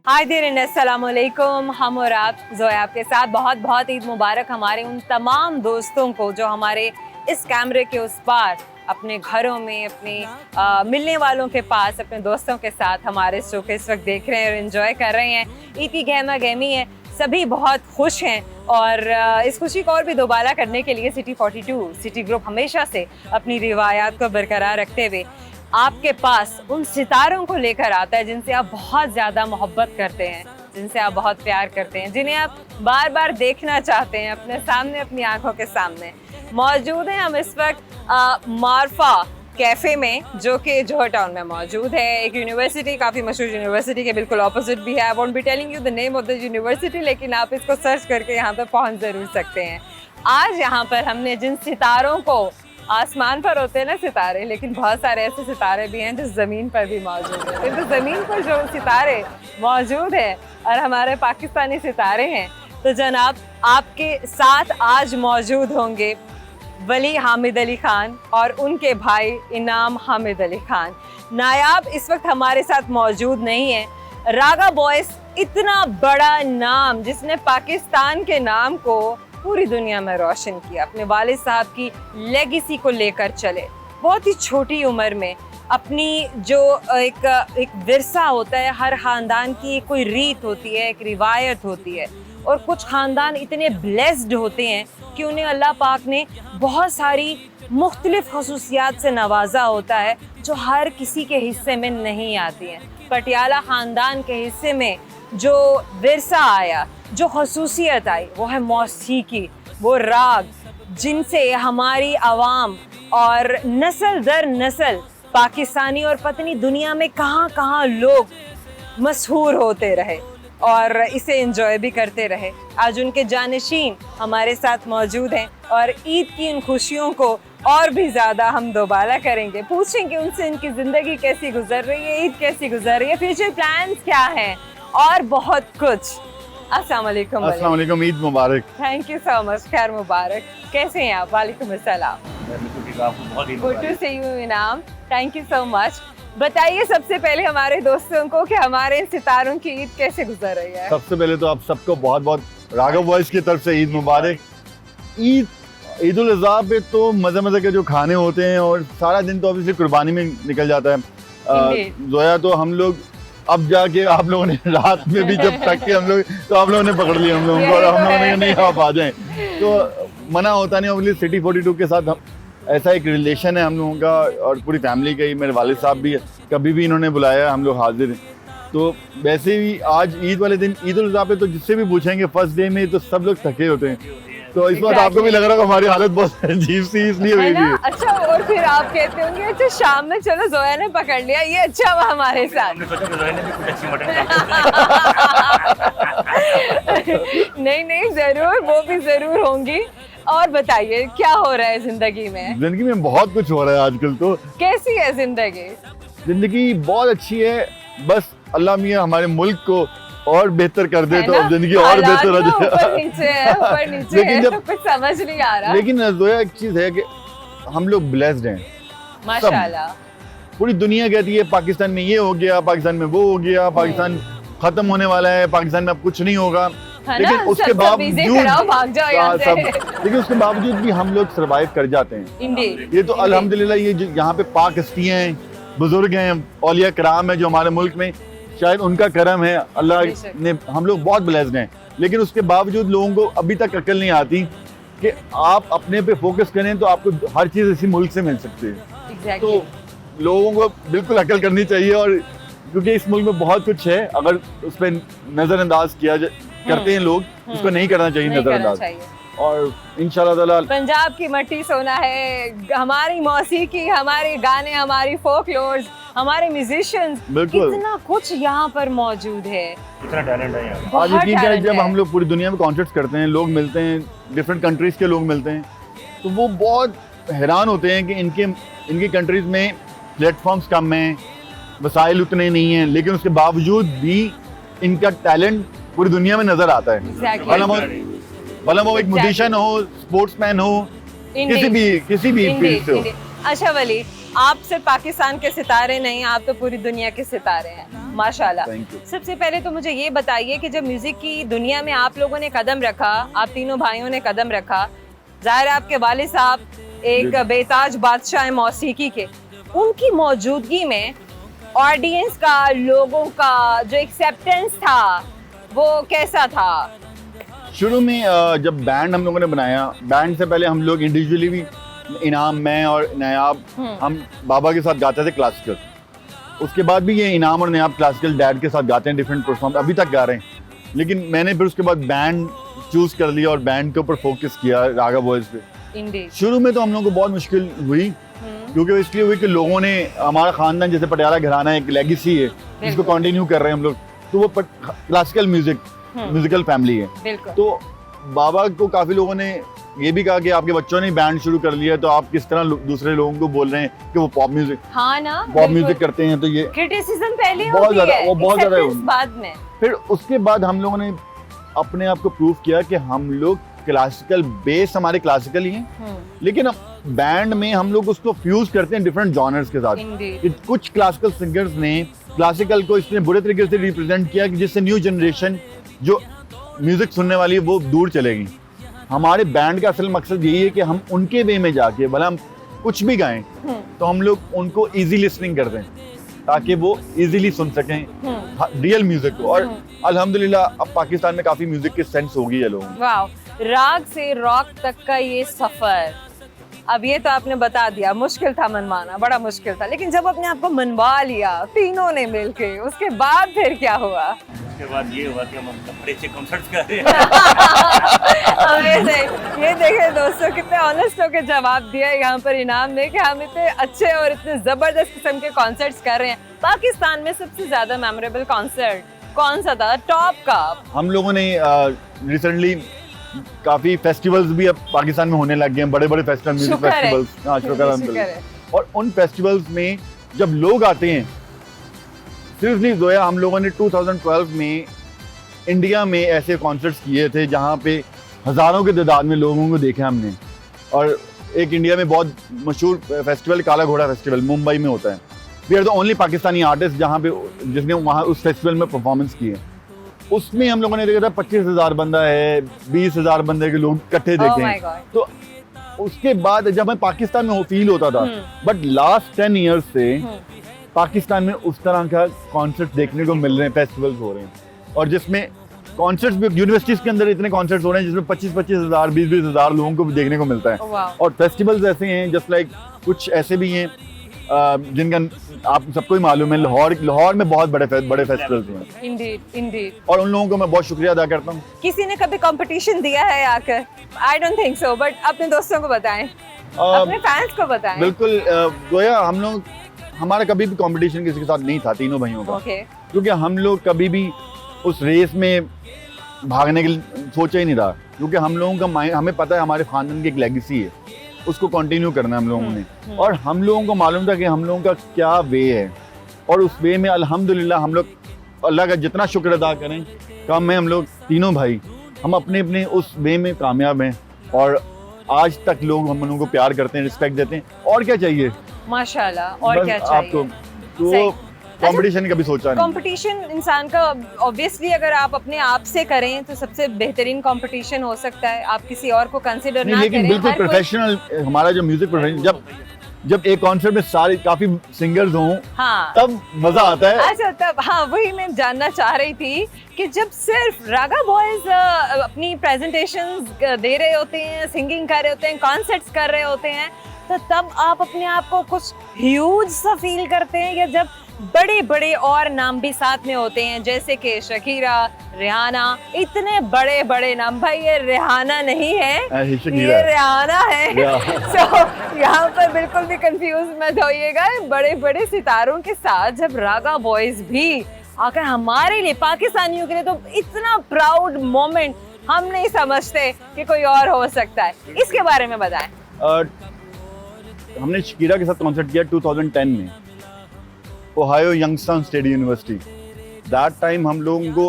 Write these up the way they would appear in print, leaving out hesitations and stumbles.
हाय देर अस्सलामुअलैकुम। हम और आप जोया आपके साथ बहुत बहुत ईद मुबारक हमारे उन तमाम दोस्तों को जो हमारे इस कैमरे के उस पार अपने घरों में अपने मिलने वालों के पास अपने दोस्तों के साथ हमारे शो को इस वक्त देख रहे हैं और एंजॉय कर रहे हैं। ईद की गहमा गहमी है, सभी बहुत खुश हैं और इस खुशी को और भी दोबारा करने के लिए सिटी 42 सिटी ग्रुप हमेशा से अपनी रिवायात को बरकरार रखते हुए आपके पास उन सितारों को लेकर आता है जिनसे आप बहुत ज़्यादा मोहब्बत करते हैं, जिनसे आप बहुत प्यार करते हैं, जिन्हें आप बार बार देखना चाहते हैं अपने सामने, अपनी आंखों के सामने। मौजूद हैं हम इस वक्त मारफा कैफ़े में जो कि जोहर टाउन में मौजूद है। एक यूनिवर्सिटी, काफ़ी मशहूर यूनिवर्सिटी के बिल्कुल ऑपोजिट भी है। I won't be telling you the name of the university, लेकिन आप इसको सर्च करके यहाँ पर पहुँच ज़रूर सकते हैं। आज यहाँ पर हमने जिन सितारों को, आसमान पर होते हैं ना सितारे, लेकिन बहुत सारे ऐसे सितारे भी हैं जो ज़मीन पर भी मौजूद हैं। तो ज़मीन पर जो सितारे मौजूद हैं और हमारे पाकिस्तानी सितारे हैं, तो जनाब आपके साथ आज मौजूद होंगे वली हामिद अली खान और उनके भाई इनाम हामिद अली खान। नायाब इस वक्त हमारे साथ मौजूद नहीं है। रागा बॉयज़ इतना बड़ा नाम जिसने पाकिस्तान के नाम को पूरी दुनिया में रोशन किया, अपने वालिद साहब की लेगेसी को लेकर चले। बहुत ही छोटी उम्र में अपनी जो एक विरसा होता है, हर ख़ानदान की कोई रीत होती है, एक रिवायत होती है, और कुछ ख़ानदान इतने ब्लेस्ड होते हैं कि उन्हें अल्लाह पाक ने बहुत सारी मुख्तलिफ खसूसियात से नवाजा होता है जो हर किसी के हिस्से में नहीं आती हैं। पटियाला ख़ानदान के हिस्से में जो विरसा आया, जो खसूसियत आई, वो है मौसीकी, वो राग जिनसे हमारी आवाम और नस्ल दर नस्ल पाकिस्तानी और पत्नी दुनिया में कहाँ कहाँ लोग मशहूर होते रहे और इसे एंजॉय भी करते रहे। आज उनके जानशीन हमारे साथ मौजूद हैं और ईद की इन खुशियों को और भी ज़्यादा हम दोबारा करेंगे, पूछेंगे उनसे इनकी ज़िंदगी कैसी गुजर रही है, ईद कैसी गुजर रही है, फ्यूचर प्लान्स क्या हैं और बहुत कुछ। अस्सलाम वालेकुम, ईद मुबारक। थैंक यू सो मच, खैर मुबारक। कैसे हैं आप? वालेकुम अस्सलाम। गुड टू सी यू इनाम, थैंक यू सो मच। बताइए सबसे पहले हमारे दोस्तों को कि हमारे सितारों की ईद कैसे गुजर रही है। सबसे पहले तो आप सबको बहुत बहुत राघव वॉइस की तरफ से ईद मुबारक। ईद उल अज़हा पे तो मज़े मज़े के जो खाने होते हैं और सारा दिन तो ऑब्वियसली कुर्बानी में निकल जाता है। जोया तो हम लोग अब जाके आप लोगों ने रात में भी जब तक के हम लोग तो आप लोगों ने पकड़ लिया हम लोगों को और हम लोगों ने नहीं आप आ जाएं तो मना होता नहीं। ऑब्वियसली सिटी 42 के साथ ऐसा एक रिलेशन है हम लोगों का और पूरी फैमिली का ही। मेरे वालिद साहब भी कभी भी इन्होंने बुलाया हम लोग हाजिर हैं। तो वैसे भी आज ईद वाले दिन, ईद उल अज़हा पे तो जिससे भी पूछेंगे फर्स्ट डे में तो सब लोग थके होते हैं। तो इस बात आपको भी लग रहा है हमारी हालत बहुत अजीब सी इसलिए हुई थी। अच्छा, और फिर आप कहते होंगे अच्छा शाम में चलो जोया ने पकड़ लिया, ये अच्छा हुआ हमारे साथ। नहीं जरूर, वो भी जरूर होंगी। और बताइए क्या हो रहा है जिंदगी में? जिंदगी में बहुत कुछ हो रहा है आजकल। तो कैसी है जिंदगी? जिंदगी बहुत अच्छी है, बस अल्लाह मियाँ हमारे मुल्क को और बेहतर कर दे तो जिंदगी और बेहतर हो जाए। ऊपर नीचे लेकिन जब कुछ समझ नहीं आ रहा। लेकिन जोया एक चीज है कि हम लोग ब्लेस्ड हैं माशाल्लाह। पूरी दुनिया कहती है पाकिस्तान में ये हो गया, पाकिस्तान में वो हो गया, पाकिस्तान खत्म होने वाला है, पाकिस्तान में अब कुछ नहीं होगा। लेकिन उसके बावजूद भी हम लोग सर्वाइव कर जाते हैं। ये तो अल्हम्दुलिल्लाह, ये यहाँ पे पाक हस्तियाँ हैं, बुजुर्ग हैं, औलिया कराम है जो हमारे मुल्क में, शायद उनका करम है, अल्लाह ने, हम लोग बहुत ब्लेस्ड हैं। लेकिन उसके बावजूद लोगों को अभी तक अकल नहीं आती कि आप अपने पे फोकस करें तो आपको हर चीज़ इसी मुल्क से मिल सकती है। तो लोगों को बिल्कुल अकल करनी चाहिए, और क्योंकि इस मुल्क में बहुत कुछ है, अगर उस पर नज़रअंदाज किया करते हैं लोग, उसको नहीं करना चाहिए नज़रअंदाज। और इंशाल्लाह ताला पंजाब की मट्टी सोना है, हमारी मौसीकी, हमारे गाने, हमारी फोकलोर्स, हमारे म्यूजिशियंस, इतना कुछ यहाँ पर मौजूद है, इतना टैलेंट है यहाँ। आज यकीन करें जब हम लोग पूरी दुनिया में कॉन्सर्ट्स करते हैं, लोग मिलते हैं, डिफरेंट कंट्रीज के लोग मिलते हैं, तो वो बहुत हैरान होते हैं कि इनकी कंट्रीज में प्लेटफॉर्म्स कम हैं, वसाइल उतने नहीं हैं, लेकिन उसके बावजूद भी इनका टैलेंट पूरी दुनिया में नजर आता है। भला वो एक म्यूजिशियन हो, स्पोर्ट्समैन हो, किसी भी फील्ड से हो। अच्छा वली, आप सिर्फ पाकिस्तान के सितारे नहीं, आप तो पूरी दुनिया के सितारे हैं माशाल्लाह। Thank you. सबसे पहले तो मुझे ये बताइए कि जब म्यूजिक की दुनिया में आप लोगों ने कदम रखा, आप तीनों भाइयों ने कदम रखा, जाहिर है आपके वालिद साहब एक बेताज बादशाह मौसीकी के, उनकी मौजूदगी में ऑडियंस का, लोगों का जो एक्सेप्टेंस था वो कैसा था? शुरू में जब बैंड हम लोगों ने बनाया, बैंड से पहले हम लोग इंडिविजुअली भी, इनाम, मैं और नयाब, हम बाबा के साथ गाते थे क्लासिकल। उसके बाद भी ये इनाम और नयाब क्लासिकल डैड के साथ गाते हैं, डिफरेंट परफॉर्म अभी तक गा रहे हैं। लेकिन मैंने फिर उसके बाद बैंड चूज कर लिया और बैंड के ऊपर फोकस किया, रागा बॉयज पे। Indeed. शुरू में तो हम लोगों को बहुत मुश्किल हुई, क्योंकि वो इसलिए हुई कि लोगों ने, हमारा खानदान जैसे पटियाला घराना एक लेगेसी है जिसको कंटिन्यू कर रहे हैं हम लोग, तो वो क्लासिकल म्यूजिकल फैमिली है। बिल्कुल। तो बाबा को काफी लोगों ने ये भी कहा कि आपके बच्चों ने बैंड शुरू कर लिया है, तो आप किस तरह दूसरे लोगों को बोल रहे हैं कि वो पॉप म्यूजिक, हाँ ना, पॉप म्यूजिक करते हैं, तो ये क्रिटिसिज्म पहले बहुत होती ज्यादा, है, वो बहुत ज्यादा है acceptance बाद में। फिर उसके बाद हम लोगों ने अपने आप को प्रूव किया कि हम लोग क्लासिकल बेस, हमारे क्लासिकल ही हैं, लेकिन बैंड में हम लोग उसको फ्यूज करते हैं डिफरेंट जॉनर्स के साथ। Indeed. कुछ क्लासिकल सिंगर्स ने क्लासिकल को इतने बुरे तरीके से रिप्रेजेंट किया कि जिससे न्यू जनरेशन जो म्यूजिक सुनने वाली है वो दूर चलेगी। हमारे बैंड का असल मकसद यही है कि हम उनके वे में जाके, भला हम कुछ भी गाएं तो हम लोग उनको इजी लिसनिंग कर दें, ताकि वो इजीली सुन सकें रियल म्यूजिक को। और अल्हम्दुलिल्लाह अब पाकिस्तान में काफी म्यूजिक की सेंस हो गई है लोगों को। वाह, राग से रॉक तक का ये सफर, अब ये तो आपने बता दिया, मुश्किल था मनवाना, बड़ा मुश्किल था, लेकिन जब अपने आप को मनवा लिया तीनों ने मिलके, उसके बाद फिर क्या हुआ? उसके बाद ये हुआ कि हम बड़े अच्छे कॉन्सर्ट्स कर रहे हैं। Amazing. ये देखे दोस्तों, कितने ऑनेस्ट होकर जवाब दिया यहाँ पर इनाम ने कि हम इतने अच्छे और इतने जबरदस्त किस्म के कॉन्सर्ट्स कर रहे हैं। पाकिस्तान में सबसे ज्यादा मेमोरेबल कॉन्सर्ट कौन सा था, टॉप का? हम लोगों ने रिसेंटली काफी फेस्टिवल्स भी अब पाकिस्तान में होने लग गए हैं, बड़े बड़े म्यूजिक फेस्टिवल्स। हाँ, शुक्र अल्हम्दुलिल्लाह। और उन फेस्टिवल्स में जब लोग आते हैं, सीरियसली जोया, हम लोगों ने 2012 में इंडिया में ऐसे कॉन्सर्ट्स किए थे जहाँ पे हजारों के तादाद में लोगों को देखा हमने। और एक इंडिया में बहुत मशहूर फेस्टिवल काला घोड़ा फेस्टिवल मुंबई में होता है। We are the only Pakistani artist जहाँ पे, जिसने वहाँ उस फेस्टिवल में परफॉर्मेंस की है। उसमें हम लोगों ने देखा था 25,000 बंदा है, 20,000 बंदे के लोग इकट्ठे देखे हैं। तो उसके बाद जब मैं पाकिस्तान में फील होता था, बट लास्ट 10 ईयर्स से पाकिस्तान में उस तरह का कॉन्सर्ट देखने को मिल रहे हैं, फेस्टिवल्स हो रहे हैं, और जिसमें कॉन्सर्ट्स भी यूनिवर्सिटीज के अंदर इतने कॉन्सर्ट्स हो रहे हैं जिसमें 25,000 20,000 लोगों को भी देखने को मिलता है। और फेस्टिवल्स ऐसे हैं, जस्ट लाइक कुछ ऐसे भी हैं जिनका आप सबको ही मालूम है, लाहौर में बहुत बड़े फेस्टिवल्स हैं। इंडीड। और उन लोगों को मैं बहुत शुक्रिया अदा करता हूँ। किसी ने कभी कंपटीशन दिया है आकर? I don't think so, but अपने दोस्तों को बताएं, अपने फैंस को बताएं। बिल्कुल गोया, हम लोग, हमारा कभी भी कंपटीशन किसी के साथ नहीं था, तीनों भाइयों का, क्योंकि हम लोग कभी भी उस रेस में भागने के लिए सोचा ही नहीं था, क्योंकि हम लोगों का माइंड, हमें पता है हमारे खानदान की एक लेगेसी है, उसको कंटिन्यू करना है हम लोगों ने। और हम लोगों को मालूम था कि हम लोगों का क्या वे है, और उस वे में अल्हम्दुलिल्लाह हम लोग, अल्लाह का जितना शुक्र अदा करें कम है। हम लोग तीनों भाई, हम अपने अपने उस वे में कामयाब हैं, और आज तक लोग हम लोगों को प्यार करते हैं, रिस्पेक्ट देते हैं। और क्या चाहिए माशाल्लाह, और क्या चाहिए आपको? तो कंपटीशन कभी सोचा नहीं। कंपटीशन इंसान का, ऑब्वियसली अगर आप अपने आप से करें तो सबसे बेहतरीन कंपटीशन हो सकता है, आप किसी और को कंसीडर ना करें। लेकिन बिल्कुल प्रोफेशनल, हमारा जो म्यूजिक प्रोफेशनल, जब एक कॉन्सर्ट में सारे काफी सिंगर्स हों, हाँ, तब मजा आता है। अच्छा, तब, हाँ, वही मैं जानना चाह रही थी कि जब सिर्फ रागा बॉयज अपनी प्रेजेंटेशंस दे रहे होते हैं, सिंगिंग कर रहे होते हैं, कॉन्सर्ट्स कर रहे होते हैं, तो तब आप अपने आप को कुछ ह्यूज सा फील करते हैं, या जब बड़े बड़े और नाम भी साथ में होते हैं, जैसे कि शकीरा, रिहाना, इतने बड़े बड़े नाम? भाई ये रिहाना नहीं है, ये रिहाना है। तो यहाँ पर बिल्कुल भी कंफ्यूज मत होइएगा। बड़े बड़े सितारों के साथ जब रागा बॉयज भी आकर हमारे लिए, पाकिस्तानियों के लिए, तो इतना प्राउड मोमेंट हम नहीं समझते कि कोई और हो सकता है। इसके बारे में बताएं। हमने शकीरा के साथ कॉन्सर्ट किया 2010 में, Ohio Youngstown State University. That time हम लोगों को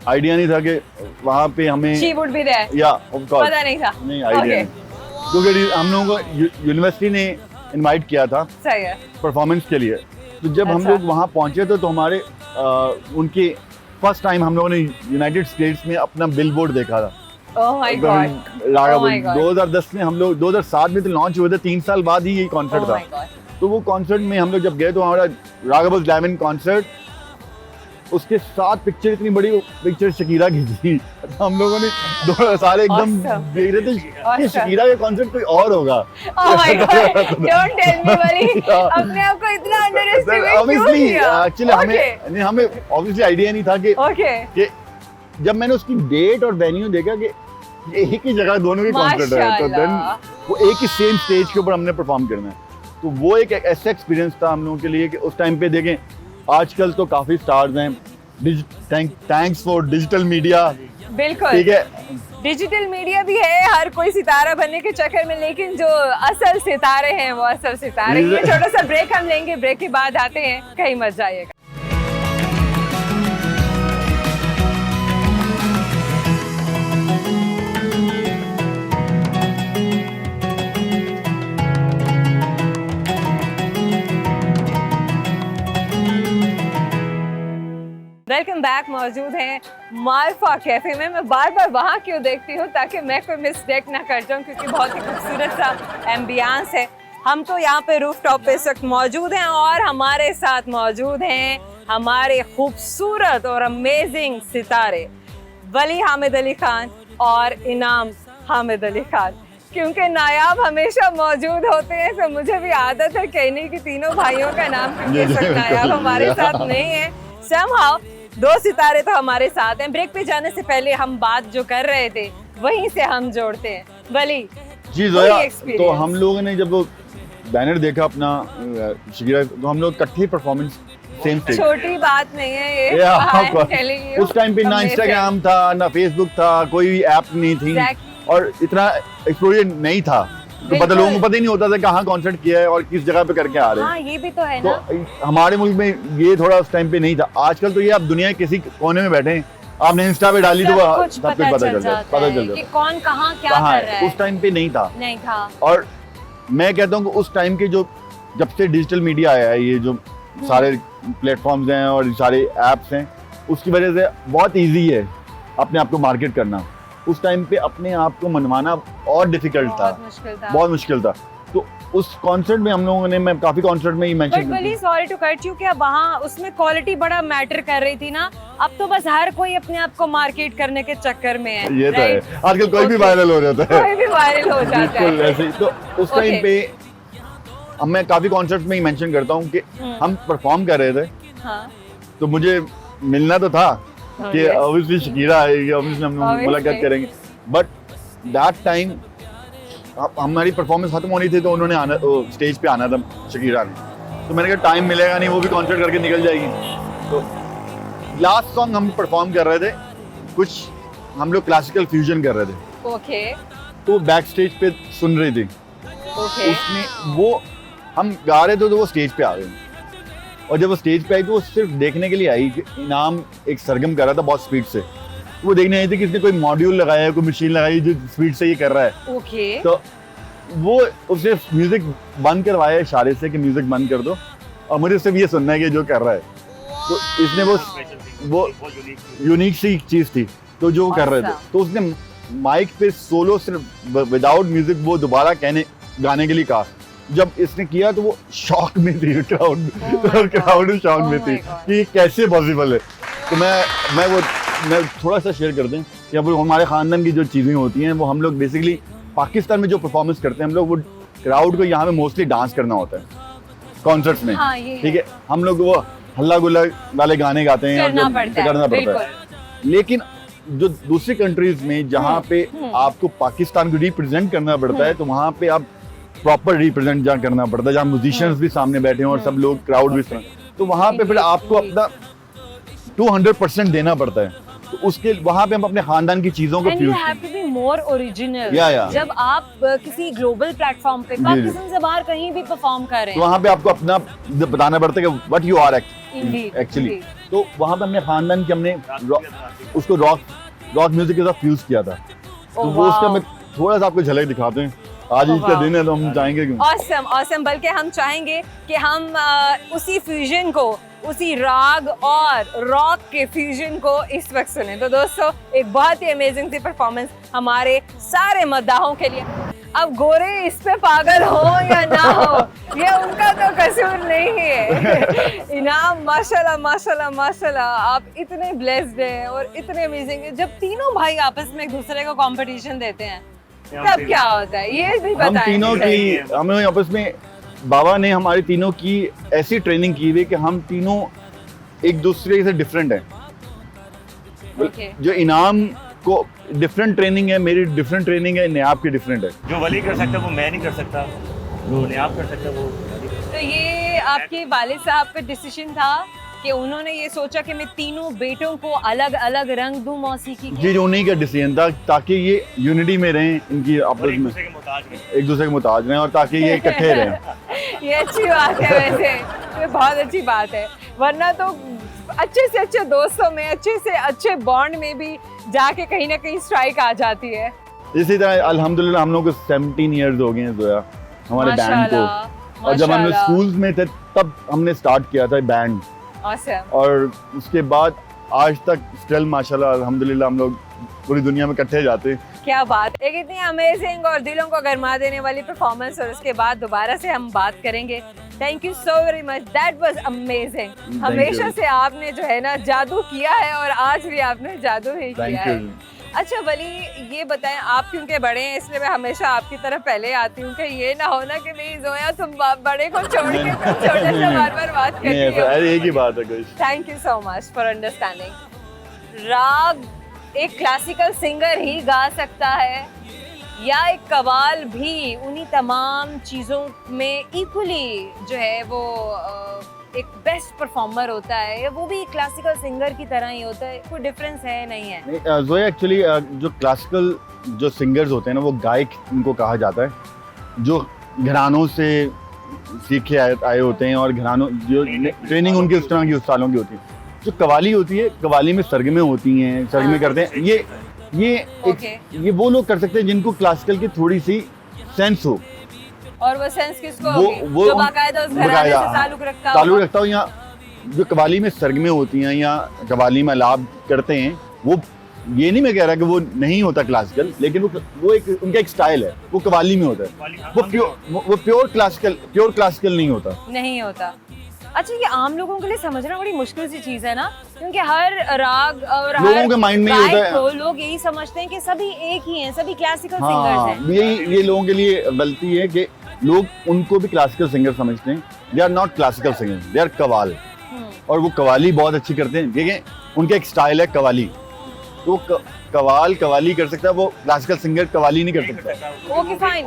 आइडिया नहीं था कि वहाँ पे हमें She would be there. या ऑफ कोर्स पता नहीं था, नहीं आइडिया नहीं, क्योंकि हम लोगों को यूनिवर्सिटी ने इनवाइट किया था सही है। परफॉर्मेंस के लिए। तो जब हम अच्छा। लोग वहाँ पहुँचे तो हमारे उनके फर्स्ट टाइम हम लोगों ने यूनाइटेड स्टेट्स में अपना बिलबोर्ड देखा था। ओह my God, Raga Oh my God. 2010 में हम लोग 2007 में तो लॉन्च हुए थे, 3 साल बाद ही ये कॉन्सर्ट ओह था। माय गॉड, तो वो कॉन्सर्ट में हम लोग जब गए तो हमारा रागाबस डायमंड कॉन्सर्ट, उसके साथ पिक्चर, इतनी बड़ी पिक्चर शकीरा की थी। तो हम लोगों ने सारे एकदम Awesome. देख रहे थे कि Awesome. शकीरा का कॉन्सर्ट कोई और होगा। Oh my God, don't tell me Wali, अपने आप को इतना अंडरएस्टिमेट क्यों ऑब्वियसली किया? एक्चुअली हमें ऑब्वियसली आइडिया नहीं था कि ओके, जब मैंने उसकी डेट और वेन्यू देखा कि एक ही जगह दोनों की कॉन्सर्ट है, तो देन वो एक ही सेम स्टेज के ऊपर हमने परफॉर्म करना है। तो वो एक ऐसा एक्सपीरियंस था हम लोगों के लिए कि उस टाइम पे देखें, आजकल तो काफी स्टार्स हैं, थैंक्स फॉर डिजिटल मीडिया, बिल्कुल ठीक है। डिजिटल मीडिया भी है हर कोई सितारा बनने के चक्कर में, लेकिन जो असल सितारे हैं वो असल सितारे। ये छोटा सा ब्रेक हम लेंगे, ब्रेक के बाद आते हैं, कहीं मत जाइएगा। Welcome back. मौजूद हैं मारफा कैफे में। मैं बार बार वहाँ क्यों देखती हूँ ताकि मैं कोई मिस्टेक ना कर जाऊँ, क्योंकि बहुत ही खूबसूरत सा एम्बियंस है। हम तो यहाँ पे रूफ टॉप पे इस वक्त मौजूद हैं और हमारे साथ मौजूद हैं हमारे खूबसूरत और अमेजिंग सितारे वली हामिद अली खान और इनाम हामिद अली खान। क्योंकि नायाब हमेशा मौजूद होते हैं तो मुझे भी आदत है कहने की तीनों भाइयों का नाम, क्योंकि इस वक्त नायाब हमारे साथ नहीं है। समहाउ दो सितारे तो हमारे साथ हैं। ब्रेक पे जाने से पहले हम बात जो कर रहे थे वहीं से हम जोड़ते हैं। वली जी जोया, तो हम लोगों ने जब वो बैनर देखा अपना शकीरा, तो हम लोग इकट्ठे परफॉर्मेंस सेम स्टेज। छोटी बात नहीं है ये। Yeah, I'm telling you, उस टाइम पे ना amazing. इंस्टाग्राम था, ना फेसबुक था, कोई ऐप नहीं थी Exactly. और इतना एक्सपोजर नहीं था, तो पता लोगों को पता ही नहीं होता था कहाँ कॉन्सर्ट किया है और किस जगह पे करके आ रहे हैं। हाँ, ये भी तो है ना। तो हमारे मुल्क में ये थोड़ा उस टाइम पे नहीं था। आजकल तो ये आप दुनिया के किसी कोने में बैठे हैं, आपने इंस्टा पे डाली तो सब कुछ सब कुछ पता चल जाता है कि कौन कहाँ क्या कहाँ कर रहा है। है। उस टाइम पे नहीं था। नहीं था। और मैं कहता हूँ कि उस टाइम के जो जब से डिजिटल मीडिया आया है, ये जो सारे प्लेटफॉर्म्स हैं और सारे ऐप्स हैं, उसकी वजह से बहुत इजी है अपने आप को मार्केट करना। उस टाइम पे अपने आप को मनवाना और डिफिकल्ट था, बहुत मुश्किल था। तो उस कॉन्सर्ट में हम लोगों ने, मैं काफी कॉन्सर्ट में ही mention but Wali sorry to cut you, क्या वहाँ उसमें क्वालिटी बड़ा मैटर कर रही थी ना? अब तो बस हर कोई अपने आप को मार्केट करने के चक्कर में है। ये तो है, आजकल कोई भी वायरल हो जाता है, कोई भी वायरल हो जाता है। बिल्कुल ऐसे ही। तो उस टाइम पे अब मैं काफी कॉन्सर्ट में ही मेंशन करता हूँ कि हम परफॉर्म कर रहे थे, हाँ। तो मुझे मिलना तो था कि ऑब्वियसली शकीरा आएगी, ऑब्वियसली हम लोग मुलाकात करेंगे। बट दैट टाइम हमारी परफॉर्मेंस खत्म होनी थी, तो उन्होंने आना, स्टेज पे आना था शकीरा ने। तो मैंने कहा टाइम मिलेगा नहीं, वो भी कॉन्सर्ट करके निकल जाएगी। तो लास्ट सॉन्ग हम परफॉर्म कर रहे थे, कुछ हम लोग क्लासिकल फ्यूजन कर रहे थे। ओके। तो बैक स्टेज पे सुन रही थी। ओके। उसमें वो हम गा रहे थे तो वो स्टेज पे आ गई, और जब वो स्टेज पे आई तो वो सिर्फ देखने के लिए आई कि इनाम एक सरगम कर रहा था बहुत स्पीड से। वो देखने आई थी कि इसने कोई मॉड्यूल लगाया है, कोई मशीन लगाई जो स्पीड से ये कर रहा है। ओके। तो वो उसने म्यूजिक बंद करवाया इशारे से कि म्यूजिक बंद कर दो, और मुझे सिर्फ ये सुनना है कि जो कर रहा है। तो इसने वो यूनिक सी चीज थी, तो जो वो कर रहे थे, तो उसने माइक पे सोलो सिर्फ विदाउट म्यूजिक वो दोबारा गाने के लिए कहा। जब इसने किया तो वो शॉक में थी, क्राउड शॉक में थी कि कैसे पॉसिबल है। तो मैं थोड़ा सा शेयर कर दें कि अब हमारे खानदान की जो चीज़ें होती हैं, वो हम लोग बेसिकली पाकिस्तान में जो परफॉर्मेंस करते हैं, हम लोग वो क्राउड को यहाँ पे मोस्टली डांस करना होता है कॉन्सर्ट्स में, ठीक है। हम लोग वो हल्ला गुल्ला वाले गाने गाते हैं, करना पड़ता है। लेकिन जो दूसरी कंट्रीज में जहाँ पे आपको पाकिस्तान को रिप्रेजेंट करना पड़ता है, तो वहाँ पे आप प्रॉपर रिप्रेजेंट जहाँ करना पड़ता है, जहाँ म्यूजिशियंस भी सामने बैठे हैं और सब लोग क्राउड भी सुन, तो वहाँ पे फिर आपको अपना 200% देना पड़ता है। तो उसके वहाँ पे हम अपने खानदान की चीजों को फ्यूज मोर ओरिजिनल। जब आप किसी ग्लोबल प्लेटफॉर्म पे पाकिस्तान से बाहर कहीं भी परफॉर्म कर रहे हैं, तो वहाँ पे आपको अपना बताना पड़ता है कि व्हाट यू आर एक्चुअली। तो वहाँ पे अपने खानदान के हमने उसको रॉक म्यूजिक के साथ फ्यूज किया था। तो वो उसका मैं थोड़ा सा आपको झलक दिखाते हैं। आज इसका दिन है तो हम चाहेंगे क्यों। ऑसम ऑसम, बल्कि हम चाहेंगे कि हम उसी फ्यूजन को, उसी राग और रॉक के फ्यूजन को इस वक्त सुने। तो दोस्तों, एक बहुत ही अमेजिंग सी परफॉर्मेंस हमारे सारे मद्दाहों के लिए। अब गोरे इस पे पागल हो या ना हो, ये उनका तो कसूर नहीं है। इनाम माशाल्लाह माशाल्लाह माशाल्लाह, आप इतने ब्लेस्ड हैं और इतने अमेजिंग हैं। जब तीनों भाई आपस में एक दूसरे को कंपटीशन देते हैं तब क्या होता है, ये भी हम बताएं। तीनों की, हमें आपस में बाबा ने हमारी तीनों की ऐसी ट्रेनिंग की हुई कि हम तीनों एक दूसरे से डिफरेंट हैं। Okay. जो इनाम को डिफरेंट ट्रेनिंग है, मेरी डिफरेंट ट्रेनिंग है, नियाब की डिफरेंट है। जो वली कर सकता है वो मैं नहीं कर सकता, जो नियाब कर सकता है वो वली कर सकता तो ये आपके वालिद साहब का डिसीजन था कि उन्होंने ये सोचा कि मैं तीनों बेटों को अलग अलग रंग दूं मौसीकी के? जी, जो उन्हीं का डिसीजन था ताकि ये यूनिटी में रहें, इनकी है। और आपस एक में दूसरे के मोहताज नहीं। एक दूसरे के मुताज रहें और ताकि ये इकट्ठे रहें। ये अच्छी बात है, वैसे ये बहुत अच्छी बात है, वरना तो अच्छे से अच्छे दोस्तों में, अच्छे से अच्छे बॉन्ड में भी जाके कहीं ना कहीं स्ट्राइक आ जाती है। इसी तरह अल्हम्दुलिल्लाह हम लोग को 17 इयर्स हो गए हैं जोया हमारे बैंड माशाल्लाह, को। और जब हम लोग माशाल्लाह। स्कूल्स में थे तब हमने स्टार्ट किया था बैंड, Awesome. और उसके बाद आज तक स्टिल माशाल्लाह अल्हम्दुलिल्लाह हम लोग पूरी दुनिया में इकट्ठे जाते हैं। क्या बात, एक इतनी अमेजिंग और दिलों को गरमा देने वाली परफॉर्मेंस, और उसके बाद दोबारा से हम बात करेंगे। Thank you so very much, that was amazing. हमेशा से आपने जो है ना जादू किया है और आज भी आपने जादू ही किया थैंक है। यू। अच्छा वली, ये बताएं, आप क्योंकि बड़े हैं इसलिए मैं हमेशा आपकी तरफ पहले आती हूँ कि ये ना हो ना कि नहीं जोया तुम बड़े को छोड़ के तुम छोटे से बार-बार बात नहीं, करती हो। ऐसा एक ही बात है कुछ। Thank you so much for understanding. राग एक क्लासिकल सिंगर ही गा सकता है या एक कवाल भी उन्हीं तमाम चीज़ों में इक्वली जो है वो एक बेस्ट परफॉर्मर होता है, या वो भी क्लासिकल सिंगर की तरह ही होता है? कोई डिफरेंस है नहीं है? नहीं, जोया एक्चुअली जो क्लासिकल जो सिंगर्स होते हैं ना वो गायक उनको कहा जाता है, जो घरानों से सीखे आए होते हैं और घरानों जो ट्रेनिंग उनकी उस तरह की उस सालों की होती है। जो कवाली होती है, कवाली में सरगमे होती हैं, सरगमे करते हैं, ये वो लोग कर सकते हैं जिनको क्लासिकल की थोड़ी सी सेंस हो। और वो सेंस किसको वो- होगी? वो जो बाकायदा उस घराने से हाँ, ताल्लुक रखता ताल्लुक होगा। रखता हो, या जो कवाली में सरगमे होती हैं या कवाली में अलाप करते हैं, वो ये नहीं मैं कह रहा कि वो नहीं होता क्लासिकल, लेकिन वो एक उनका एक स्टाइल है, वो कवाली में होता है। वो प्योर क्लासिकल नहीं होता। नहीं होता। अच्छा, ये आम लोगों के लिए समझना बड़ी मुश्किल सी चीज है ना, क्योंकि हर राग और लोगों हर के माइंड में ये होता गायक है। को लोग यही समझते हैं कि सभी एक ही हैं, सभी क्लासिकल सिंगर्स हाँ, हैं। ये लोगों के लिए गलती है कि लोग उनको भी क्लासिकल सिंगर समझते हैं। They are not classical singer, they are qawwal. और वो कवाली बहुत अच्छी करते हैं, ठीक है, उनका एक स्टाइल है कवाली। तो कवाली कर सकता है, वो क्लासिकल सिंगर कवाली नहीं कर सकता। ओके फाइन,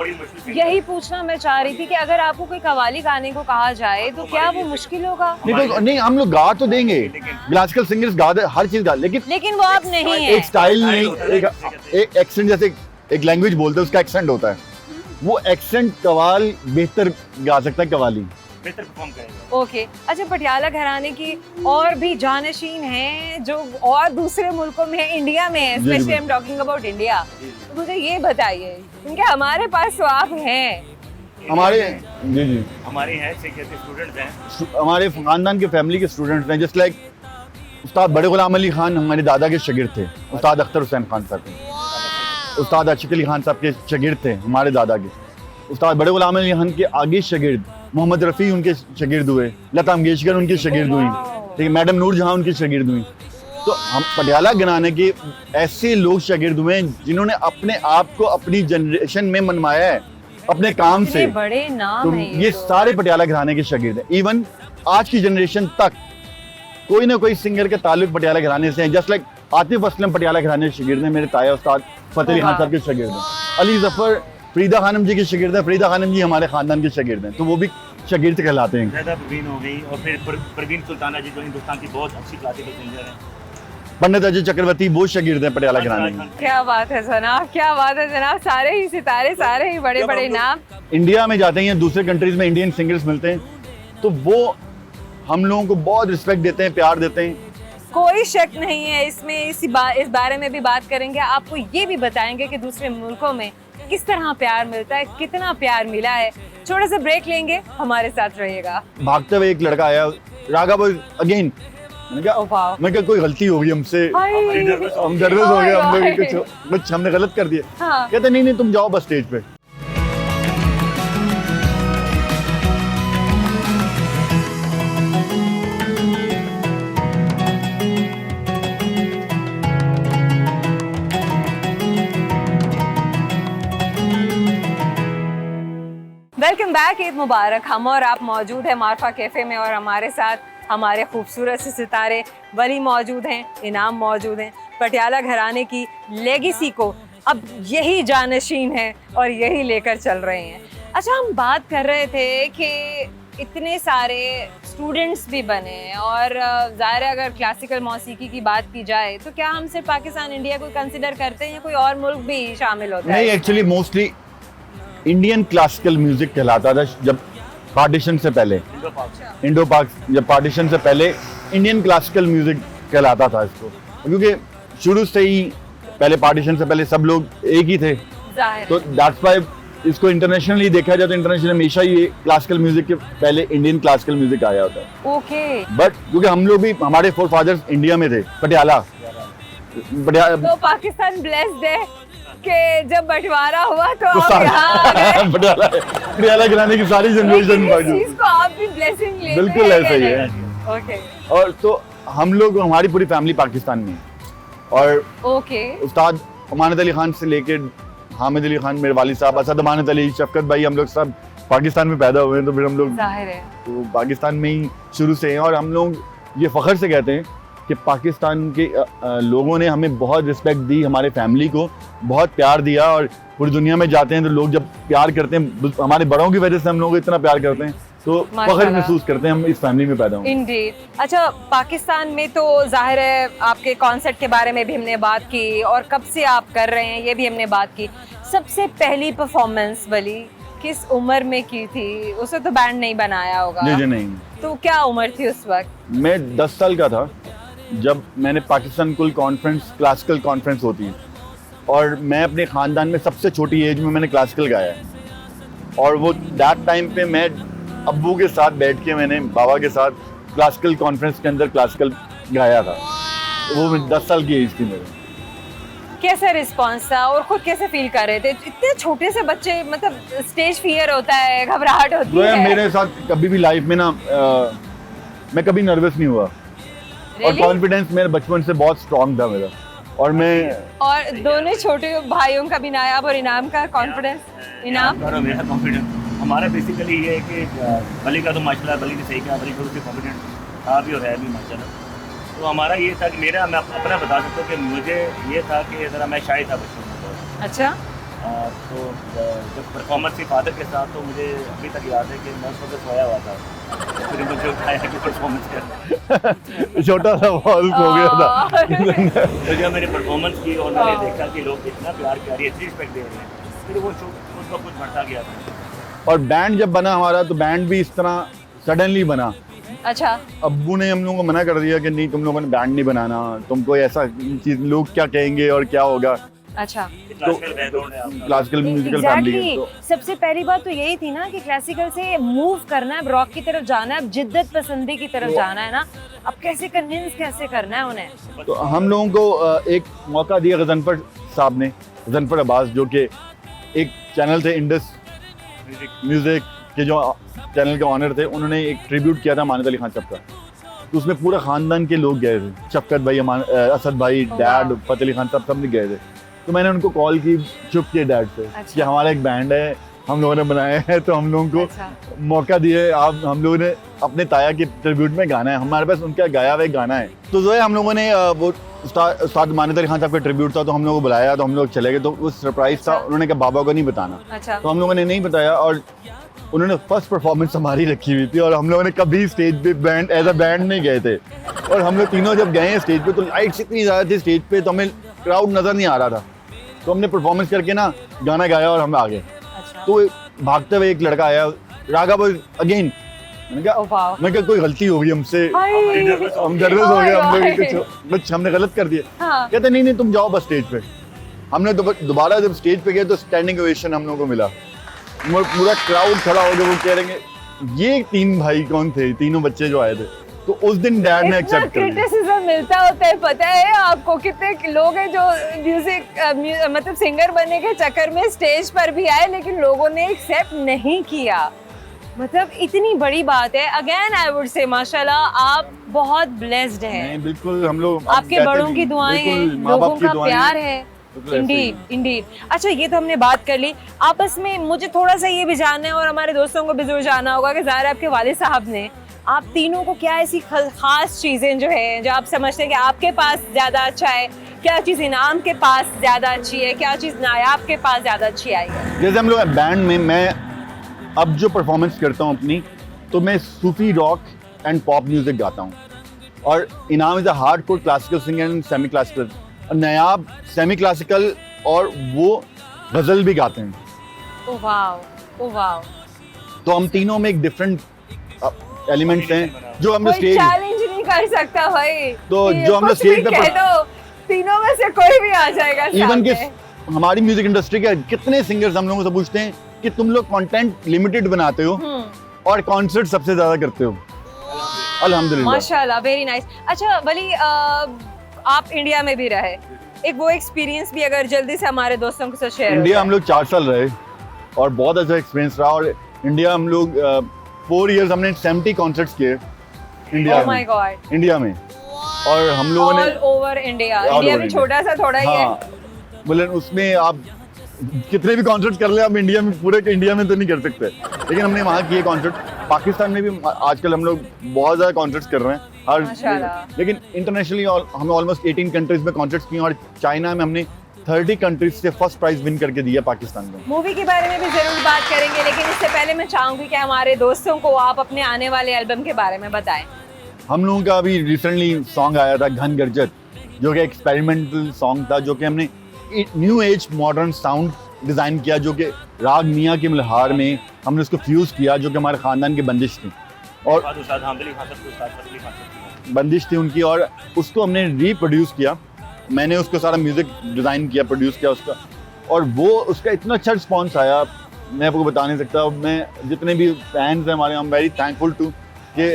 यही पूछना मैं चाह रही थी कि अगर आपको कोई कवाली गाने को कहा जाए तो क्या वो मुश्किल होगा? नहीं, हम लोग गा तो देंगे, क्लासिकल सिंगर्स गा दे, हर चीज गा, लेकिन वो आप नहीं है। एक स्टाइल नहीं, एक एक्सेंट, जैसे एक लैंग्वेज बोलते हैं उसका एक्सेंट होता है, वो एक्सेंट कवाल बेहतर गा सकता है, कवाली बेहतर परफॉर्म करेगा। ओके, अच्छा, पटियाला घराने की और भी जानशीन हैं जो और दूसरे मुल्कों में है, इंडिया में है, specially I am talking about India. तो मुझे ये बताइए, क्योंकि हमारे पास तो आप हैं, हमारे जी हमारे यहाँ से कैसे स्टूडेंट्स हैं, हमारे खानदान के फैमिली के स्टूडेंट्स हैं, जस्ट लाइक उस्ताद बड़े गुलाम अली खान हमारे दादा के शागिर्द थे, उस्ताद अख्तर हुसैन खान साहब के, उस्ताद आशिक अली खान साहब के शागिर्द थे हमारे दादा के, उस्ताद बड़े गुलाम अली खान के आगे शागिर्द मोहम्मद रफ़ी उनके शागिर्द हुए, लता मंगेशकर उनकी शागिर्द हुई, ठीक है, मैडम नूर जहां उनकी शागिर्द हुई। तो हम पटियाला घराने के ऐसे लोग शागिर्द हुए हैं जिन्होंने अपने आप को अपनी जनरेशन में मनवाया है अपने काम से। बड़े नाम तो हैं ये तो। सारे पटियाला घराने के शागिर्द हैं। इवन आज की जनरेशन तक कोई ना कोई सिंगर के ताल्लुक पटियाला घराने से हैं। जस्ट लाइक आतिफ असलम पटियाला घराने के शागिर्द हैं, मेरे ताया उस्ताद फतेह अली खान साहब के शागिर्द हैं। अली जफर फरीदा खानम जी के शागिर्द हैं, फरीदा खानम जी हमारे खानदान के शागिर्द हैं, तो वो भी शागिर्द कहलाते हैं। ज़्यादा परवीन हो गई, और फिर परवीन सुल्ताना जी जो हिंदुस्तान की बहुत अच्छी क्लासिकल सिंगर हैं। पंडित अजय चक्रवर्ती वो शागिर्द हैं पटियाला घराने में। क्या बात है जनाब, क्या बात है जनाब, सारे ही सितारे, सारे ही बड़े बड़े नाम। इंडिया में जाते हैं या दूसरे कंट्रीज में इंडियन सिंगर्स मिलते हैं तो वो हम लोगों को बहुत रिस्पेक्ट देते हैं, प्यार देते हैं। कोई शक नहीं है इसमें, इस बारे में भी बात करेंगे। आपको ये भी बताएंगे कि दूसरे मुल्कों में किस तरह प्यार मिलता है, कितना प्यार मिला है। छोटे से ब्रेक लेंगे, हमारे साथ रहिएगा। भागते हुए एक लड़का आया, राघव अगेन। Oh, wow. मैं क्या कोई गलती होगी हमसे, हाय। हम नर्वस हो गए, हम लोग कुछ हमने गलत कर दिया। हाँ। कहते नहीं तुम जाओ बस स्टेज पे। वेलकम बैक, ईद मुबारक। हम और आप मौजूद है मारफा कैफे में और हमारे साथ हमारे खूबसूरत से सितारे वली मौजूद हैं, इनाम मौजूद हैं। पटियाला घराने की लेगेसी को अब यही जानशीन है और यही लेकर चल रहे हैं। अच्छा, हम बात कर रहे थे कि इतने सारे स्टूडेंट्स भी बने और ज़ाहिर है अगर क्लासिकल मौसीकी की बात की जाए तो क्या हम सिर्फ पाकिस्तान इंडिया को कंसिडर करते हैं या कोई और मुल्क भी शामिल होता है? नहीं, actually mostly Indian classical music कहलाता था जब पार्टीशन से पहले। इंडो पाक जब पार्टीशन से पहले इंडियन क्लासिकल म्यूजिक कहलाता था इसको, क्योंकि शुरू से ही पहले पार्टीशन से पहले सब लोग एक ही थे। तो दैट्स व्हाई इसको इंटरनेशनली देखा जाए तो इंटरनेशनल हमेशा ये क्लासिकल म्यूजिक के पहले इंडियन क्लासिकल म्यूजिक आया होता है। ओके। बट क्योंकि हम लोग भी, हमारे फोर फादर्स इंडिया में थे, पटियाला। तो पाकिस्तान ब्लेस्ड है कि जब बंटवारा हुआ तो तो आप यहाँ आ गए। पटियाला गिराने की सारी जनरेशन इस चीज को आप भी ब्लेसिंग लेते हैं। बिल्कुल ऐसा ही है। ओके। और तो हम लोग, हमारी पूरी फैमिली पाकिस्तान में है। और ओके। उस्ताद अमानत अली खान से लेके हामिद अली खान, मेरे वालिद साहब, असद अमानत अली, शफकत भाई, हम लोग सब पाकिस्तान में पैदा हुए हैं। तो फिर हम लोग जाहिर है तो पाकिस्तान में ही शुरू से हैं। और हम लोग ये फख्र से कहते हैं कि पाकिस्तान के लोगों ने हमें बहुत रिस्पेक्ट दी, हमारे फैमिली को बहुत प्यार दिया। और पूरी दुनिया में जाते हैं तो लोग जब प्यार करते हैं, हमारे बड़ों की वजह से हम लोग इतना प्यार करते हैं, तो फख्र महसूस करते हैं हम इस फैमिली में पैदा हुए। इंडीड। अच्छा, पाकिस्तान में तो जाहिर है आपके कॉन्सर्ट के बारे में भी हमने बात की और कब से आप कर रहे हैं ये भी हमने बात की। सबसे पहली परफॉर्मेंस वाली किस उम्र में की थी? उसे तो बैंड नहीं बनाया होगा। जी नहीं। तो क्या उम्र थी उस वक्त? मैं 10 साल का था जब मैंने पाकिस्तान कुल कॉन्फ्रेंस, क्लासिकल कॉन्फ्रेंस होती है, और मैं अपने ख़ानदान में सबसे छोटी एज में मैंने क्लासिकल गाया है। और वो दैट टाइम पे मैं अब्बू के साथ बैठ के, मैंने बाबा के साथ क्लासिकल कॉन्फ्रेंस के अंदर क्लासिकल गाया था। वो 10 साल की एज थी मेरी। कैसा रिस्पांस था और खुद कैसे फील कर रहे थे? इतने छोटे से बच्चे, मतलब स्टेज फियर होता है, घबराहट होती है। मेरे साथ कभी भी लाइफ में ना मैं कभी नर्वस नहीं हुआ। और कॉन्फिडेंस मेरे बचपन से बहुत स्ट्रांग था मेरा। और दोनों छोटे भाइयों का भी नायाब और इनाम का कॉन्फिडेंस। इनाम मेरा कॉन्फिडेंस हमारा बेसिकली ये है कि बली का तो माशाल्लाह, बली ने सही कहा, बली को कॉन्फिडेंट था भी और है भी माशाल्लाह। तो हमारा ये था कि मैं अपना बता सकता हूँ कि मुझे ये था कि ज़रा मैं शायद था बचपन में। अच्छा। तो जब परफॉर्मेंस थी फादर के साथ, तो मुझे अभी तक याद है कि मैं उस वक्त सोया हुआ था, फिर मुझे उठाया कि परफॉर्मेंस कर। छोटा सा बॉल हो गया था। तो जब मैंने परफॉर्मेंस की और मैंने देखा कि लोग इतना प्यार कर रहे हैं, इतनी रिस्पेक्ट दे रहे हैं, फिर वो उसका कुछ बढ़ता गया था। और बैंड जब बना हमारा, तो बैंड भी इस तरह सडनली बना। अच्छा। अब्बू ने हम लोगों को मना कर दिया कि नहीं, तुम लोगों ने बैंड नहीं बनाना, तुमको ऐसा चीज, लोग क्या कहेंगे और क्या होगा। अच्छा। तो क्लासिकल म्यूजिकल फैमिली है। तो सबसे पहली बात तो यही थी ना कि क्लासिकल से मूव करना है, रॉक की तरफ जाना है, अब जिद्दत पसंदी की तरफ जाना है ना। अब कैसे कन्विंस कैसे करना है उन्हें? तो हम लोगों को एक मौका दिया गजनफर साहब ने, गजनफर अब्बास, जो कि एक चैनल थे इंडस म्यूजिक के जो चैनल के ऑनर थे, उन्होंने एक ट्रिब्यूट किया था अमानत अली खान साहब का। तो उसमें पूरा खानदान के लोग गए थे, शफकत भाई, असद भाई, डैड, फतेह अली खान साहब, सब गए थे। तो मैंने उनको कॉल की, चुप किए डैड से। अच्छा। कि हमारा एक बैंड है, हम लोगों ने बनाया है, तो हम लोगों को अच्छा। मौका दिए, आप हम लोगों ने अपने ताया के ट्रिब्यूट में गाना है, हमारे पास उनका गाया हुआ गाना है। तो जो है हम लोगों ने वो उस्ताद अमानत अली खान साहब का ट्रिब्यूट था, तो हम लोगों को बुलाया, तो हम लोग चले गए। तो वो सरप्राइज था, उन्होंने कहा बाबा को नहीं बताना। अच्छा। तो हम लोगों ने नहीं बताया, और उन्होंने फर्स्ट परफॉर्मेंस हमारी रखी हुई थी, और हम लोगों ने कभी स्टेज पे बैंड एज अ बैंड नहीं गए थे। और हम लोग तीनों जब गए स्टेज पे, तो लाइट्स इतनी ज़्यादा थी स्टेज पे, तो हमें क्राउड नज़र नहीं आ रहा था। तो हमने परफॉर्मेंस करके ना गाना गाया और हम आ गए। अच्छा। तो भागते हुए एक लड़का आया, राघव अगेन। मैं क्या कोई गलती होगी हमसे, हम नर्वस हो गए, हम लोग कुछ हमने गलत कर दिया। कहते नहीं तुम जाओ बस स्टेज पे, हमने दोबारा जब स्टेज पे गए तो स्टैंडिंग ओवेशन हम लोगों को मिला। पूरा क्राउड खड़ा हो गया, वो कह रहे हैं ये 3 भाई कौन थे, तीनों बच्चे जो आए थे। तो उस दिन डैड ने एक्सेप्ट कर लिया। क्रिटिसिज्म मिलता होता है, पता है आपको? कितने लोग हैं जो म्यूजिक मतलब सिंगर बनने के चक्कर में स्टेज पर भी आए लेकिन लोगों ने एक्सेप्ट नहीं किया। मतलब इतनी बड़ी बात है। अगेन आई वुड से माशाल्लाह आप बहुत ब्लेस्ड हैं। नहीं बिल्कुल, हम लोग आपके बड़ों की दुआएं हैं, लोगों का प्यार है। Indeed Indeed. अच्छा, ये तो हमने बात कर ली। आपस में मुझे थोड़ा सा ये भी जानना है और हमारे दोस्तों को भी जरूर जानना होगा कि ज़ाहिर आपके वालिद साहब ने आप तीनों को क्या ऐसी खास चीजें जो है जो आप समझते हैं कि आपके पास ज्यादा अच्छा है, क्या चीज इनाम के पास ज्यादा अच्छी है, क्या चीज नायाब के पास ज्यादा अच्छी आई है? जैसे हम लोग बैंड में, मैं अब जो परफॉर्मेंस करता हूँ अपनी, तो मैं सूफी रॉक एंड पॉप म्यूजिक गाता हूँ और इनाम is a hardcore classical singer and semi classical. Nayab semi classical और वो गजल भी गाते हैं। ओह वाव, ओह वाव। तो हम तीनों में एक डिफरेंट एलिमेंट्स हैं जो हम लोग कोई स्टेज, चैलेंज नहीं कर सकता भाई। तो कि जो हम लोग कुछ भी स्टेज पे कह दो, तीनों में से कोई भी आ जाएगा इवन के सामने। हमारी म्यूजिक इंडस्ट्री के कितने सिंगर्स हम लोगों से पूछते हैं कि तुम लोग कंटेंट लिमिटेड बनाते हो और कॉन्सर्ट सबसे ज्यादा करते हो। अल्हम्दुलिल्लाह, माशाल्लाह, वेरी नाइस। अच्छा वली, आप इंडिया में भी रहे, एक वो एक्सपीरियंस भी अगर जल्दी से हमारे दोस्तों के साथ शेयर। इंडिया हम लोग 4 साल रहे और बहुत अच्छा एक्सपीरियंस रहा। और इंडिया हम लोग 4 इयर्स हमने 70 कॉन्सर्ट्स किए इंडिया ओह माय में, गॉड, इंडिया में। और हम लोगों ने all over India. All India over भी India। छोटा सा थोड़ा ही है। हाँ, बोले उसमें आप कितने भी कॉन्सर्ट कर ले, आप इंडिया में, पूरे इंडिया में तो नहीं कर सकते, लेकिन हमने वहाँ किए कॉन्सर्ट। पाकिस्तान में भी आजकल हम लोग बहुत ज़्यादा कॉन्सर्ट्स कर रहे हैं माशाल्लाह। लेकिन इंटरनेशनली हमने ऑलमोस्ट 18 कंट्रीज में कॉन्सर्ट्स किए और चाइना में हमने 30 कंट्रीज से फर्स्ट प्राइज विन करके दिया पाकिस्तान को। मूवी के बारे में भी जरूर बात करेंगे, लेकिन इससे पहले मैं चाहूंगी कि हमारे दोस्तों को आप अपने आने वाले एल्बम के बारे में बताएं। हम लोगों का अभी रिसेंटली सॉन्ग आया था घन गरजत, जो कि एक्सपेरिमेंटल सॉन्ग था, जो कि हमने new age modern sound design किया, जो कि राग मियाँ की मल्हार में हमने उसको फ्यूज़ किया, जो कि हमारे ख़ानदान की बंदिश थी और बंदिश थी उनकी, और उसको हमने रीप्रोड्यूस किया। मैंने उसको सारा म्यूज़िक डिज़ाइन किया, प्रोड्यूस किया उसका, और वो उसका इतना अच्छा रिस्पॉन्स आया मैं आपको बता नहीं सकता। मैं जितने भी फैंस हैं हमारे, I am very thankful to कि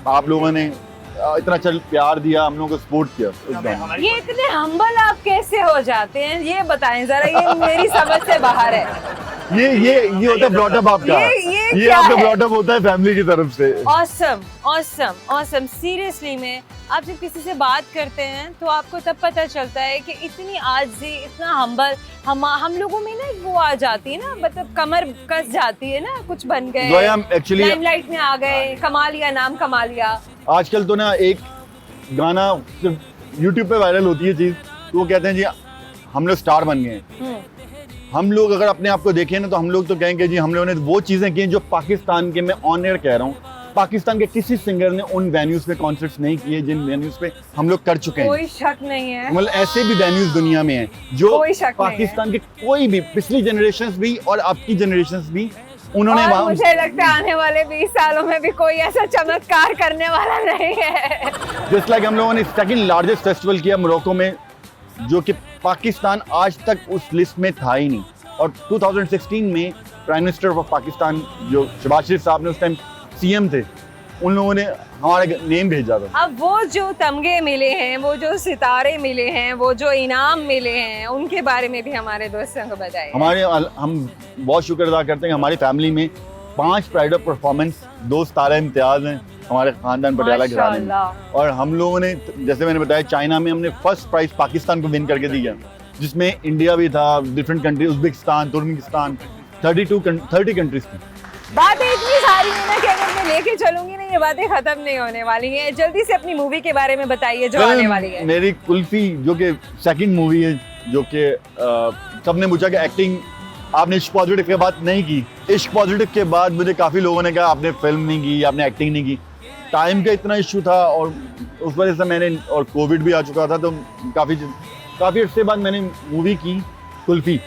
आप लोगों ने इतना अच्छा प्यार दिया, हम लोगों को सपोर्ट किया उस गाने में। ये इतने हम्बल आप कैसे हो जाते हैं, ये बताएं जरा, ये मेरी समझ से बाहर है। ये होता है ब्रॉटअप आपका, ये ये क्या आपका है? ब्रॉटअप होता है फैमिली की तरफ से। Awesome awesome awesome. सीरियसली में आप जब किसी से बात करते हैं तो आपको तब पता चलता है कि इतनी आजी, इतना हम्बल हम लोगों में ना वो आ जाती है ना, मतलब कमर कस जाती है ना, कुछ बन गए, एक्चुअली लाइमलाइट में आ गए, कमा लिया, नाम कमा लिया। आजकल तो ना एक गाना सिर्फ यूट्यूब पे वायरल होती है चीज़, तो वो कहते हैं जी हम लोग स्टार बन गए। हम लोग अगर अपने आप को देखें ना, तो हम लोग तो कहेंगे जी हम लोगों ने वो चीज़ें की जो पाकिस्तान के, मैं ऑन एयर कह रहा हूँ, पाकिस्तान के किसी सिंगर ने उन वेन्यूज पे कॉन्सर्ट्स नहीं किए जिन वेन्यूज पे हम लोग कर चुके हैं। कोई शक नहीं है, मतलब ऐसे भी वेन्यूज दुनिया में हैं जो कोई शक नहीं पाकिस्तान के कोई भी पिछली जनरेशंस भी और अब की जनरेशंस भी उन्होंने और वहाँ, मुझे लगता है आने वाले 20 सालों में भी कोई ऐसा चमत्कार करने वाला नहीं है। जस्ट लाइक हम लोगों ने सेकंड लार्जेस्ट फेस्टिवल किया मोरक्को में, जो कि पाकिस्तान आज तक उस लिस्ट में था ही नहीं। और 2016 में प्राइम मिनिस्टर ऑफ पाकिस्तान जो शहबाज शरीफ साहब ने उस टाइम सीएम थे, उन लोगों ने हमारा नेम भेजा था। अब वो जो तमगे मिले हैं, वो जो सितारे मिले हैं, वो जो इनाम मिले हैं, उनके बारे में भी हमारे दोस्तों को बताइए। हम बहुत शुक्र अदा करते हैं, हमारी फैमिली में 5 प्राइड ऑफ परफॉर्मेंस, 2 सितारे इम्तियाज हैं हमारे खानदान पटियाला घराने में। और हम लोगों ने, जैसे मैंने बताया, चाइना में हमने फर्स्ट प्राइज पाकिस्तान को विन करके दिया, जिसमें इंडिया भी था, different country, Uzbekistan, Turkmenistan, 30 countries थी। बातें इतनी सारी हैं ना कि अगर मैं लेके चलूंगी ना, ये बातें खत्म नहीं होने वाली हैं। जल्दी से अपनी मूवी के बारे में बताइए जो आने वाली है। मेरी कुल्फी, जो कि सेकंड मूवी है, जो कि सबने पूछा कि एक्टिंग आपने इश्क पॉजिटिव के बाद नहीं की। इश्क पॉजिटिव के बाद मुझे काफ़ी लोगों ने कहा आपने फिल्म नहीं की, आपने एक्टिंग नहीं की। टाइम का इतना इशू था और उस वजह से मैंने, और कोविड भी आ चुका था, तो काफ़ी अर्से बाद मैंने मूवी की कुल्फी,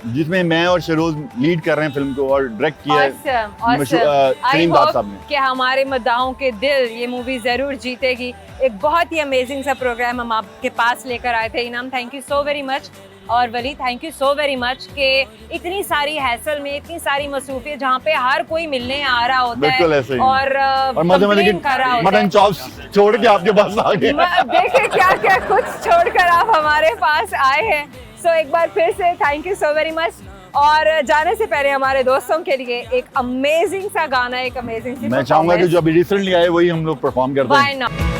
जिसमें मैं और शरोज लीड कर रहे हैं फिल्म को, और डायरेक्ट किया है सलीम दाद साहब ने। कि हमारे मद्दाहों के दिल ये मूवी जरूर जीतेगी। एक बहुत ही अमेजिंग सा प्रोग्राम हम आपके पास लेकर आए थे। Inam, thank you so very much. और Wali thank you so very much कि इतनी सारी हैसल में इतनी सारी मसरूफियत जहाँ पे हर कोई मिलने आ रहा होता बिल्कुल है ऐसे ही। और मजे मजे complain कर रहा की होता मटन है। चॉप्स छोड़ के आपके पास आ गए। देखे क्या क्या कुछ छोड़कर आप हमारे पास आए हैं। सो एक बार फिर से thank you so very much. और जाने से पहले हमारे दोस्तों के लिए एक अमेजिंग सा गाना, एक अमेजिंग सी मैं चाहूंगा कि जो अभी रिसेंटली आए वही हम लोग परफॉर्म करते हैं। Why not?